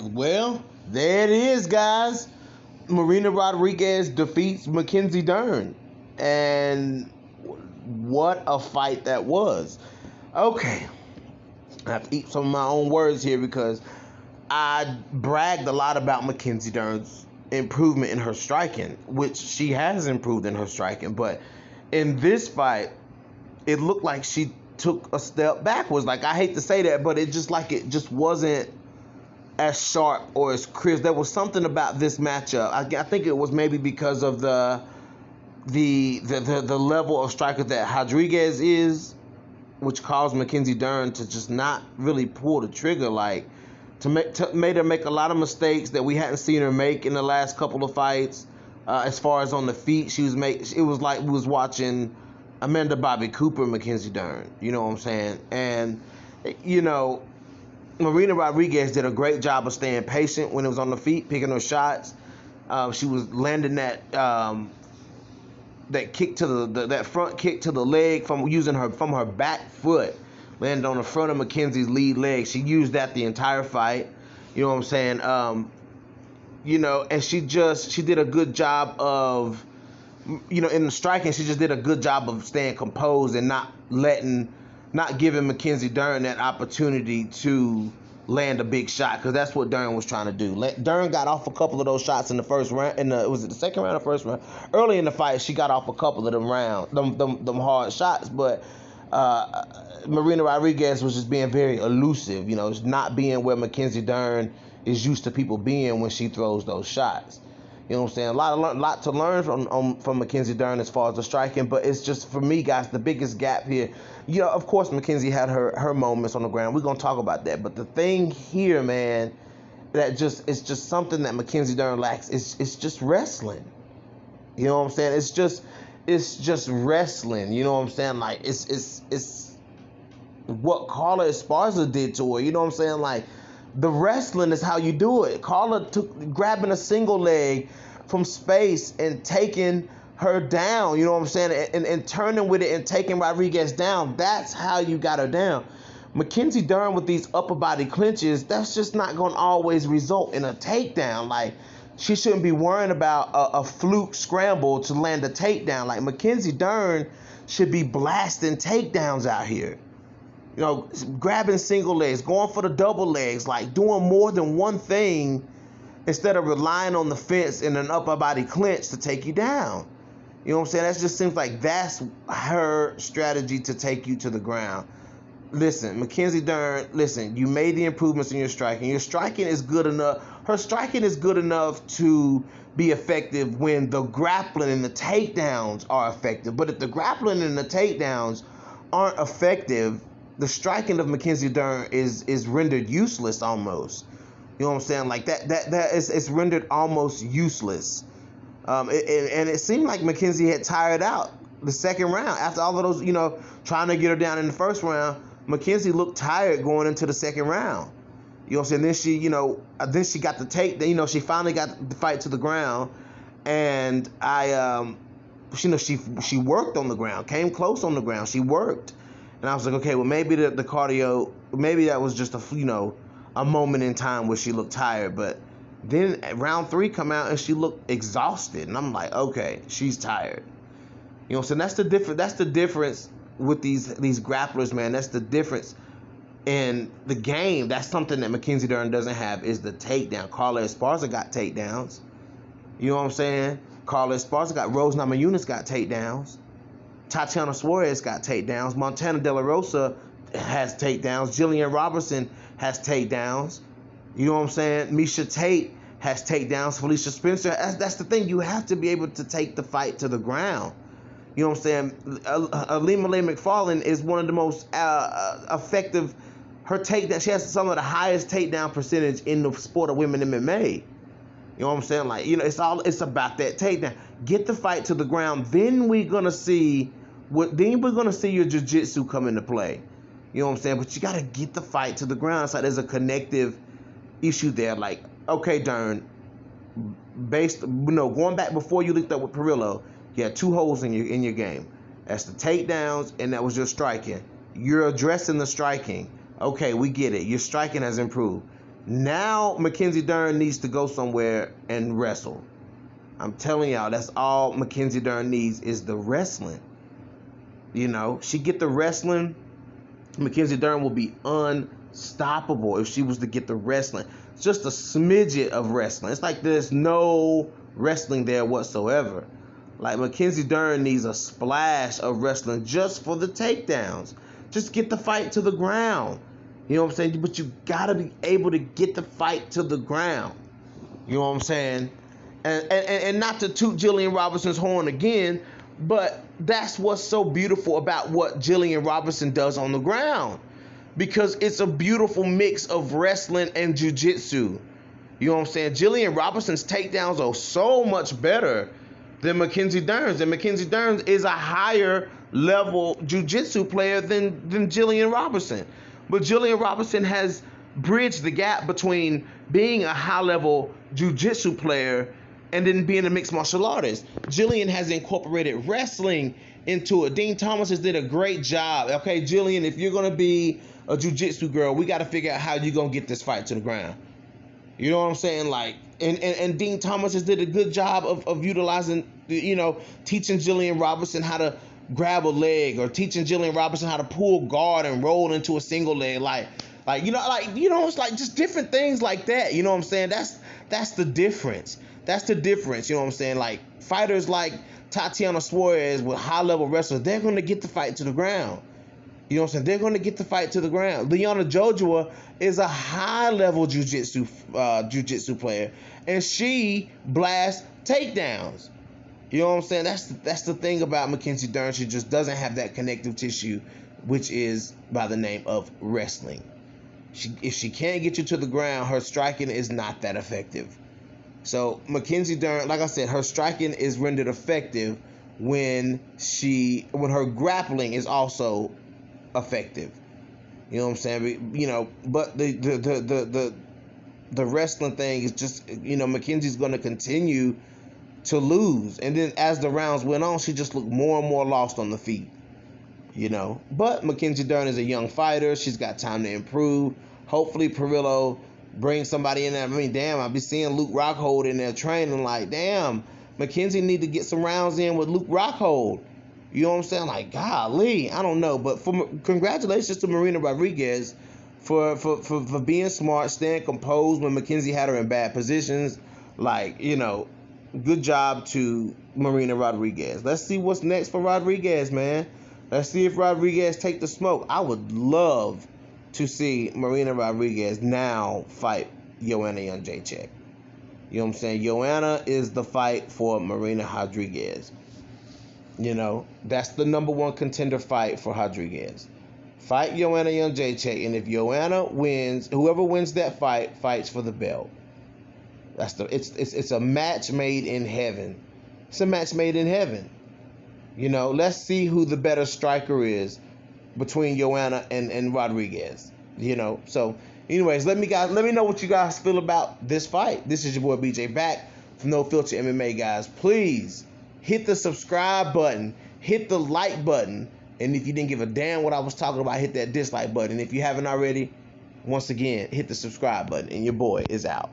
Well, there it is, guys. Marina Rodriguez defeats Mackenzie Dern. And what a fight that was. Okay. I have to eat some of my own words here because I bragged a lot about Mackenzie Dern's improvement in her striking, which she has improved in her striking. But in this fight, it looked like she took a step backwards. Like, I hate to say that, but it just wasn't as sharp or as crisp. There was something about this matchup. I think it was maybe because of the level of striker that Rodriguez is, which caused Mackenzie Dern to just not really pull the trigger, like made her make a lot of mistakes that we hadn't seen her make in the last couple of fights. As far as on the feet, it was like we was watching Amanda Bobby Cooper, Mackenzie Dern. You know what I'm saying? And Marina Rodriguez did a great job of staying patient when it was on the feet, picking her shots. She was landing that kick to that front kick to the leg from her back foot, landed on the front of Mackenzie's lead leg. She used that the entire fight. You know what I'm saying? And she did a good job of, in the striking, she just did a good job of staying composed and not giving Mackenzie Dern that opportunity to land a big shot, because that's what Dern was trying to do. Dern got off a couple of those shots in the first round. Was it the second round or first round? Early in the fight, she got off a couple of them hard shots, but Marina Rodriguez was just being very elusive. It's not being where Mackenzie Dern is used to people being when she throws those shots. You know what I'm saying? A lot to learn from Mackenzie Dern as far as the striking, but it's just, for me, guys, the biggest gap here. Of course, Mackenzie had her moments on the ground. We're gonna talk about that, but the thing here, man, it's just something that Mackenzie Dern lacks. It's just wrestling. You know what I'm saying? It's just wrestling. You know what I'm saying? Like, it's what Carla Esparza did to her. You know what I'm saying? Like, the wrestling is how you do it. Carla grabbing a single leg from space and taking her down, you know what I'm saying, and turning with it and taking Rodriguez down. That's how you got her down. Mackenzie Dern with these upper body clinches, that's just not going to always result in a takedown. Like, she shouldn't be worrying about a fluke scramble to land a takedown. Like, Mackenzie Dern should be blasting takedowns out here. Grabbing single legs, going for the double legs, like doing more than one thing instead of relying on the fence and an upper body clinch to take you down. You know what I'm saying? That just seems like that's her strategy to take you to the ground. Listen, Mackenzie Dern, you made the improvements in your striking. Your striking is good enough. Her striking is good enough to be effective when the grappling and the takedowns are effective. But if the grappling and the takedowns aren't effective, the striking of Mackenzie Dern is rendered useless almost. You know what I'm saying? Like, it's rendered almost useless. And it seemed like Mackenzie had tired out the second round. After all of those, trying to get her down in the first round, Mackenzie looked tired going into the second round. You know what I'm saying? Then she got the take. She finally got the fight to the ground, and she worked on the ground, came close on the ground. She worked, and I was like, okay, well, maybe the cardio, maybe that was just a moment in time where she looked tired, but. Then round 3 come out and she looked exhausted, and I'm like, okay, she's tired. You know what I'm saying? That's the difference with these grapplers, man. That's the difference in the game. That's something that Mackenzie Dern doesn't have, is the takedown. Carla Esparza got takedowns. You know what I'm saying? Carla Esparza got, Rose Namajunas got takedowns. Tatiana Suarez got takedowns. Montana De La Rosa has takedowns. Jillian Robertson has takedowns. You know what I'm saying? Misha Tate has takedowns. Felicia Spencer. That's the thing. You have to be able to take the fight to the ground. You know what I'm saying? Alima Lay McFarlane is one of the most effective. Her takedown. She has some of the highest takedown percentage in the sport of women MMA. You know what I'm saying? Like, it's about that takedown. Get the fight to the ground. Then we're gonna see your jiu-jitsu come into play. You know what I'm saying? But you gotta get the fight to the ground. It's like there's a connective issue there. Like, okay, Dern, going back before you linked up with Perillo, you had 2 holes in your game. That's the takedowns, and that was your striking. You're addressing the striking. Okay, we get it. Your striking has improved. Now Mackenzie Dern needs to go somewhere and wrestle. I'm telling y'all, that's all Mackenzie Dern needs is the wrestling. She get the wrestling, Mackenzie Dern will be unstoppable if she was to get the wrestling. It's just a smidget of wrestling. It's like there's no wrestling there whatsoever. Like Mackenzie Dern needs a splash of wrestling just for the takedowns. Just get the fight to the ground. You know what I'm saying? But you gotta be able to get the fight to the ground. You know what I'm saying? And not to toot Jillian Robinson's horn again, but that's what's so beautiful about what Jillian Robinson does on the ground. Because it's a beautiful mix of wrestling and jiu-jitsu. You know what I'm saying? Jillian Robinson's takedowns are so much better than Mackenzie Dern's. And Mackenzie Dern is a higher level jiu-jitsu player than Jillian Robinson. But Jillian Robinson has bridged the gap between being a high-level jiu-jitsu player and then being a mixed martial artist. Jillian has incorporated wrestling into it. Dean Thomas has did a great job. Okay, Jillian, if you're going to be a jiu-jitsu girl, we got to figure out how you're going to get this fight to the ground. You know what I'm saying? Like, and Dean Thomas has did a good job of utilizing, teaching Jillian Robinson how to grab a leg, or teaching Jillian Robinson how to pull guard and roll into a single leg. It's like just different things like that. You know what I'm saying? That's the difference. That's the difference. You know what I'm saying? Like fighters like Tatiana Suarez with high-level wrestlers, they're going to get the fight to the ground. You know what I'm saying? They're going to get the fight to the ground. Liana Jojua is a high-level jiu-jitsu player, and she blasts takedowns. You know what I'm saying? That's the thing about Mackenzie Dern. She just doesn't have that connective tissue, which is by the name of wrestling. If she can't get you to the ground, her striking is not that effective. So Mackenzie Dern, like I said, her striking is rendered effective when her grappling is also effective. You know what I'm saying? But the wrestling thing is just, Mackenzie's going to continue to lose, and then as the rounds went on, she just looked more and more lost on the feet. But Mackenzie Dern is a young fighter. She's got time to improve. Hopefully Perillo brings somebody in there. I mean, damn, I'll be seeing Luke Rockhold in there training. Like, damn, Mackenzie need to get some rounds in with Luke Rockhold. You know what I'm saying? Like, golly, I don't know. But congratulations to Marina Rodriguez for being smart, staying composed when Mackenzie had her in bad positions. Like, good job to Marina Rodriguez. Let's see what's next for Rodriguez, man. Let's see if Rodriguez take the smoke. I would love to see Marina Rodriguez now fight Joanna Jędrzejczyk. You know what I'm saying? Joanna is the fight for Marina Rodriguez. That's the number one contender fight for Rodriguez. Fight Joanna Jędrzejczyk, and if Joanna wins, whoever wins that fight fights for the belt. It's a match made in heaven. It's a match made in heaven. Let's see who the better striker is between Joanna and Rodriguez. So anyways, let me know what you guys feel about this fight. This is your boy BJ back from No Filter MMA, guys. Please hit the subscribe button, hit the like button, and if you didn't give a damn what I was talking about, hit that dislike button. If you haven't already, once again, hit the subscribe button, and your boy is out.